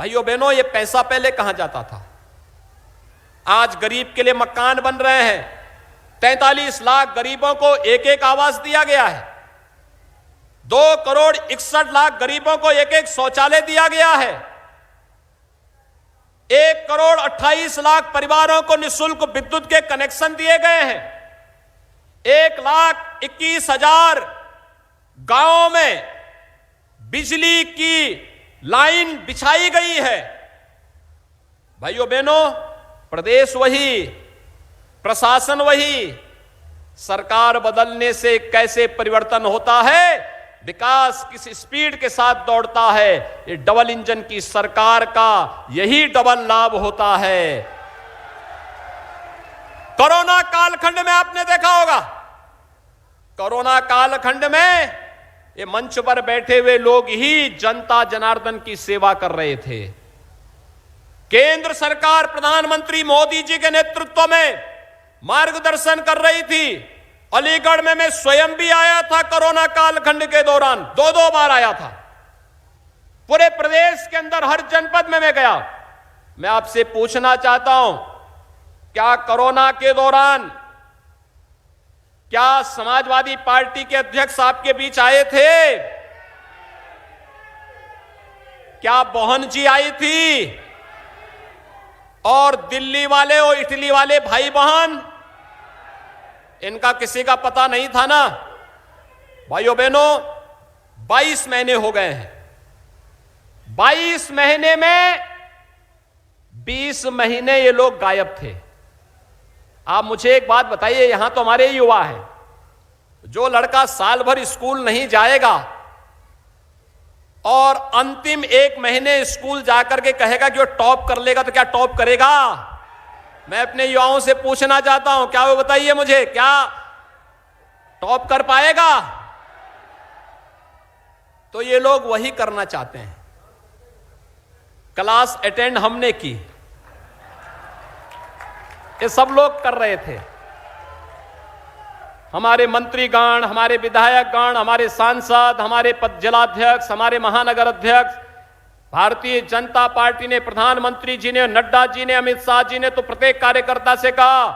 भाइयों बहनों, ये पैसा पहले कहां जाता था? आज गरीब के लिए मकान बन रहे हैं। 43 लाख गरीबों को एक एक आवास दिया गया है। 2,61,00,000 गरीबों को एक एक शौचालय दिया गया है। 1,28,00,000 परिवारों को निःशुल्क विद्युत के कनेक्शन दिए गए हैं। 1,21,000 गांवों में बिजली की लाइन बिछाई गई है। भाइयों बहनों, प्रदेश वही, प्रशासन वही, सरकार बदलने से कैसे परिवर्तन होता है, विकास किस स्पीड के साथ दौड़ता है, ये डबल इंजन की सरकार का यही डबल लाभ होता है। कोरोना कालखंड में आपने देखा होगा, कोरोना कालखंड में ये मंच पर बैठे हुए लोग ही जनता जनार्दन की सेवा कर रहे थे। केंद्र सरकार प्रधानमंत्री मोदी जी के नेतृत्व में मार्गदर्शन कर रही थी। अलीगढ़ में मैं स्वयं भी आया था कोरोना कालखंड के दौरान, 2 बार आया था। पूरे प्रदेश के अंदर हर जनपद में मैं गया। मैं आपसे पूछना चाहता हूं, क्या कोरोना के दौरान क्या समाजवादी पार्टी के अध्यक्ष आपके बीच आए थे? क्या बहन जी आई थी? और दिल्ली वाले और इटली वाले भाई बहन, इनका किसी का पता नहीं था ना? भाइयों बहनों, 22 महीने हो गए हैं। 22 महीने में 20 महीने ये लोग गायब थे। आप मुझे एक बात बताइए, यहां तो हमारे युवा हैं, जो लड़का साल भर स्कूल नहीं जाएगा और अंतिम 1 महीने स्कूल जाकर के कहेगा कि वो टॉप कर लेगा, तो क्या टॉप करेगा? मैं अपने युवाओं से पूछना चाहता हूं, क्या वो बताइए मुझे, क्या टॉप कर पाएगा? तो ये लोग वही करना चाहते हैं। क्लास अटेंड हमने की, ये सब लोग कर रहे थे। हमारे मंत्रीगण, हमारे विधायकगण, हमारे सांसद, हमारे जिलाध्यक्ष, हमारे महानगर अध्यक्ष, भारतीय जनता पार्टी ने, प्रधानमंत्री जी ने, नड्डा जी ने, अमित शाह जी ने तो प्रत्येक कार्यकर्ता से कहा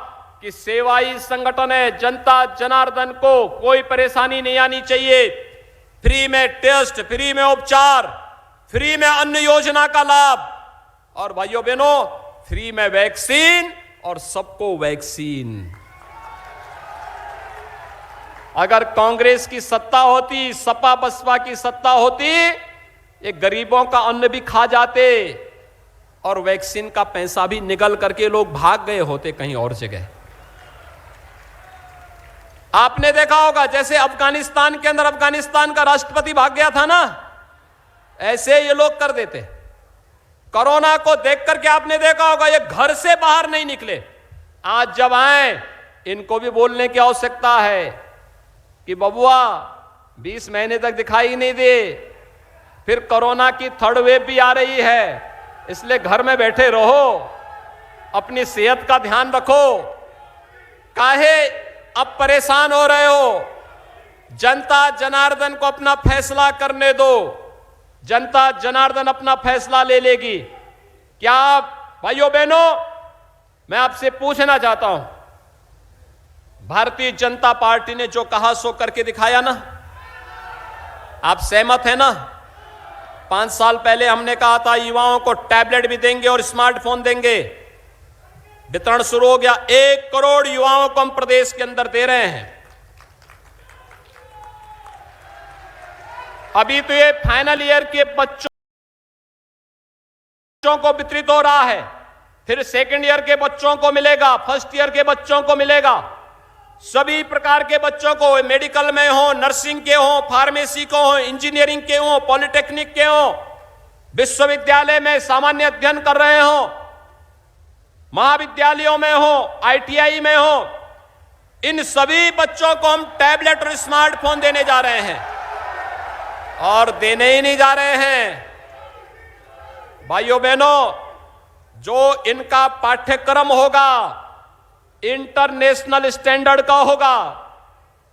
कि सेवाई संगठन है, जनता जनार्दन को कोई परेशानी नहीं आनी चाहिए। फ्री में टेस्ट, फ्री में उपचार, फ्री में अन्न योजना का लाभ, और भाइयों बहनों फ्री में वैक्सीन और सबको वैक्सीन। अगर कांग्रेस की सत्ता होती, सपा बसपा की सत्ता होती, ये गरीबों का अन्न भी खा जाते और वैक्सीन का पैसा भी निगल करके लोग भाग गए होते कहीं और जगह। आपने देखा होगा, जैसे अफगानिस्तान के अंदर अफगानिस्तान का राष्ट्रपति भाग गया था ना, ऐसे ये लोग कर देते। कोरोना को देख करके आपने देखा होगा, ये घर से बाहर नहीं निकले। आज जब आए, इनको भी बोलने की आवश्यकता है कि बबुआ 20 महीने तक दिखाई नहीं दे, फिर कोरोना की 3rd वेव भी आ रही है, इसलिए घर में बैठे रहो, अपनी सेहत का ध्यान रखो। काहे अब परेशान हो रहे हो? जनता जनार्दन को अपना फैसला करने दो, जनता जनार्दन अपना फैसला ले लेगी। क्या भाइयों बहनों, मैं आपसे पूछना चाहता हूं, भारतीय जनता पार्टी ने जो कहा सो करके दिखाया ना? आप सहमत हैं ना? 5 साल पहले हमने कहा था युवाओं को टैबलेट भी देंगे और स्मार्टफोन देंगे। वितरण शुरू हो गया। 1 करोड़ युवाओं को हम प्रदेश के अंदर दे रहे हैं। अभी तो ये फाइनल ईयर के बच्चों को वितरित हो रहा है, फिर 2nd ईयर के बच्चों को मिलेगा, 1st ईयर के बच्चों को मिलेगा। सभी प्रकार के बच्चों को, मेडिकल में हो, नर्सिंग के हो, फार्मेसी को हो, इंजीनियरिंग के हो, पॉलिटेक्निक के हो, विश्वविद्यालय में सामान्य अध्ययन कर रहे हो, महाविद्यालयों में हो, ITI में हो, इन सभी बच्चों को हम टैबलेट और स्मार्टफोन देने जा रहे हैं। और देने ही नहीं जा रहे हैं भाइयों बहनों, जो इनका पाठ्यक्रम होगा इंटरनेशनल स्टैंडर्ड का होगा,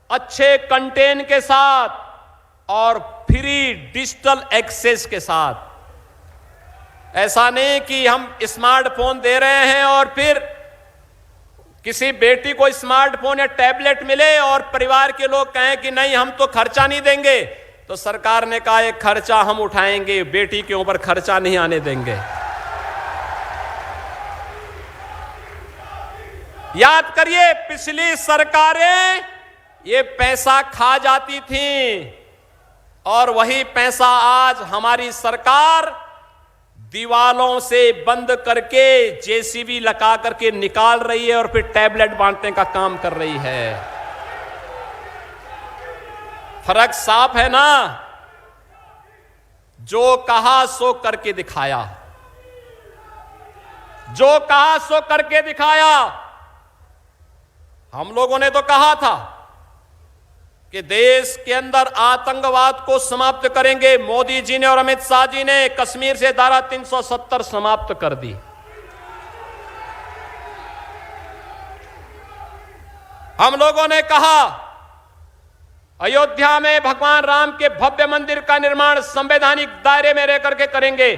अच्छे कंटेंट के साथ और फ्री डिजिटल एक्सेस के साथ। ऐसा नहीं कि हम स्मार्टफोन दे रहे हैं और फिर किसी बेटी को स्मार्टफोन या टैबलेट मिले और परिवार के लोग कहें कि नहीं हम तो खर्चा नहीं देंगे, तो सरकार ने कहा एक खर्चा हम उठाएंगे, बेटी के ऊपर खर्चा नहीं आने देंगे। याद करिए, पिछली सरकारें ये पैसा खा जाती थीं और वही पैसा आज हमारी सरकार दीवालों से बंद करके जेसीबी लगा करके निकाल रही है और फिर टैबलेट बांटने का काम कर रही है। फर्क साफ है ना? जो कहा सो करके दिखाया, जो कहा सो करके दिखाया। हम लोगों ने तो कहा था कि देश के अंदर आतंकवाद को समाप्त करेंगे। मोदी जी ने और अमित शाह जी ने कश्मीर से धारा 370 समाप्त कर दी। हम लोगों ने कहा अयोध्या में भगवान राम के भव्य मंदिर का निर्माण संवैधानिक दायरे में रह करके करेंगे।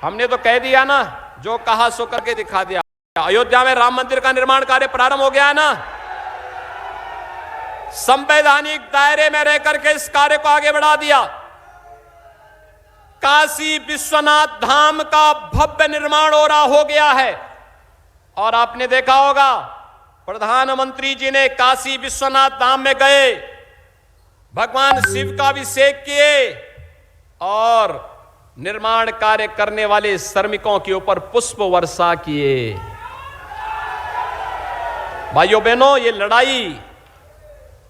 हमने तो कह दिया ना, जो कहा सो करके दिखा दिया। अयोध्या में राम मंदिर का निर्माण कार्य प्रारंभ हो गया है ना। संवैधानिक दायरे में रह करके इस कार्य को आगे बढ़ा दिया। काशी विश्वनाथ धाम का भव्य निर्माण हो गया है। और आपने देखा होगा प्रधानमंत्री जी ने काशी विश्वनाथ धाम में गए, भगवान शिव का अभिषेक किए और निर्माण कार्य करने वाले श्रमिकों के ऊपर पुष्प वर्षा किए। भाइयों बहनों, ये लड़ाई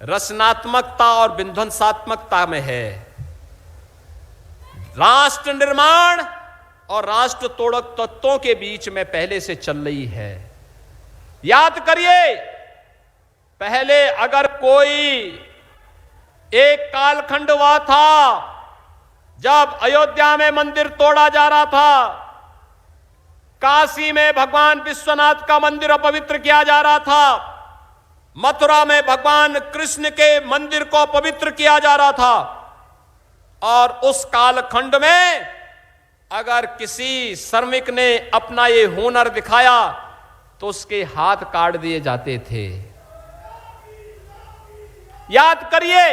रचनात्मकता और विध्वंसात्मकता में है। राष्ट्र निर्माण और राष्ट्र तोड़क तत्वों के बीच में पहले से चल रही है। याद करिए, पहले अगर कोई एक कालखंड हुआ था जब अयोध्या में मंदिर तोड़ा जा रहा था, काशी में भगवान विश्वनाथ का मंदिर अपवित्र किया जा रहा था, मथुरा में भगवान कृष्ण के मंदिर को पवित्र किया जा रहा था। और उस कालखंड में अगर किसी श्रमिक ने अपना ये हुनर दिखाया तो उसके हाथ काट दिए जाते थे। याद करिए,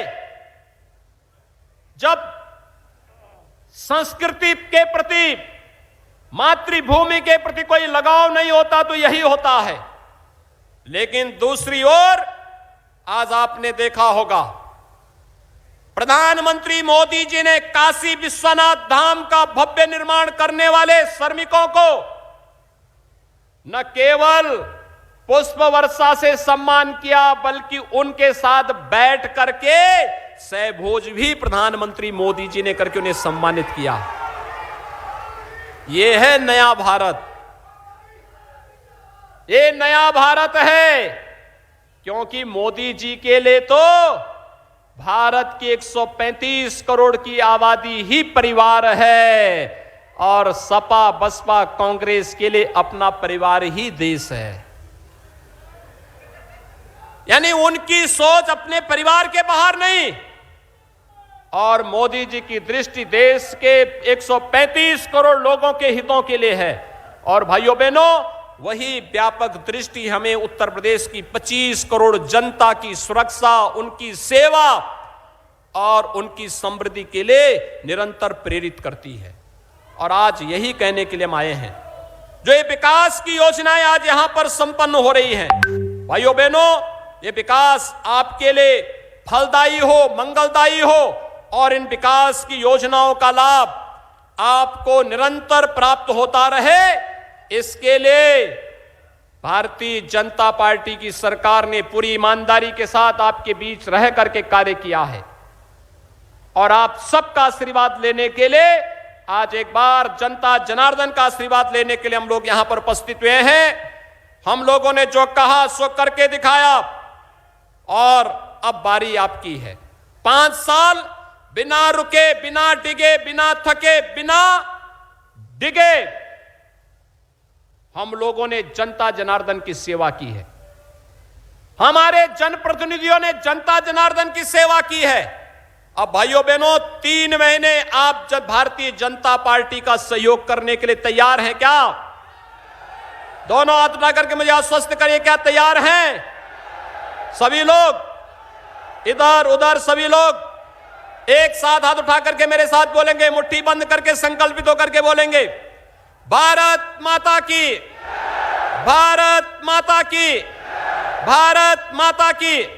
जब संस्कृति के प्रति, मातृभूमि के प्रति कोई लगाव नहीं होता तो यही होता है। लेकिन दूसरी ओर आज आपने देखा होगा प्रधानमंत्री मोदी जी ने काशी विश्वनाथ धाम का भव्य निर्माण करने वाले श्रमिकों को न केवल पुष्प वर्षा से सम्मान किया बल्कि उनके साथ बैठ करके सहभोज भी प्रधानमंत्री मोदी जी ने करके उन्हें सम्मानित किया। यह है नया भारत। ये नया भारत है, क्योंकि मोदी जी के लिए तो भारत की 135 करोड़ की आबादी ही परिवार है और सपा बसपा कांग्रेस के लिए अपना परिवार ही देश है। यानी उनकी सोच अपने परिवार के बाहर नहीं, और मोदी जी की दृष्टि देश के 135 करोड़ लोगों के हितों के लिए है। और भाइयों बहनों, वही व्यापक दृष्टि हमें उत्तर प्रदेश की 25 करोड़ जनता की सुरक्षा, उनकी सेवा और उनकी समृद्धि के लिए निरंतर प्रेरित करती है। और आज यही कहने के लिए हम आए हैं, जो ये विकास की योजनाएं आज यहां पर संपन्न हो रही हैं, भाइयों बहनों, ये विकास आपके लिए फलदायी हो, मंगलदायी हो और इन विकास की योजनाओं का लाभ आपको निरंतर प्राप्त होता रहे, इसके लिए भारतीय जनता पार्टी की सरकार ने पूरी ईमानदारी के साथ आपके बीच रह करके कार्य किया है। और आप सबका आशीर्वाद लेने के लिए आज एक बार जनता जनार्दन का आशीर्वाद लेने के लिए हम लोग यहां पर उपस्थित हुए हैं। हम लोगों ने जो कहा सो करके दिखाया और अब बारी आपकी है। 5 साल बिना रुके, बिना डिगे, बिना थके, बिना डिगे हम लोगों ने जनता जनार्दन की सेवा की है। हमारे जनप्रतिनिधियों ने जनता जनार्दन की सेवा की है अब भाइयों बहनों, 3 महीने आप जब भारतीय जनता पार्टी का सहयोग करने के लिए तैयार हैं क्या? दोनों हाथ उठा करके मुझे आश्वस्त करिए, क्या तैयार हैं? सभी लोग इधर उधर, सभी लोग एक साथ हाथ उठा करके मेरे साथ बोलेंगे, मुट्ठी बंद करके संकल्पित होकर के बोलेंगे, भारत माता की, भारत माता की, भारत माता की।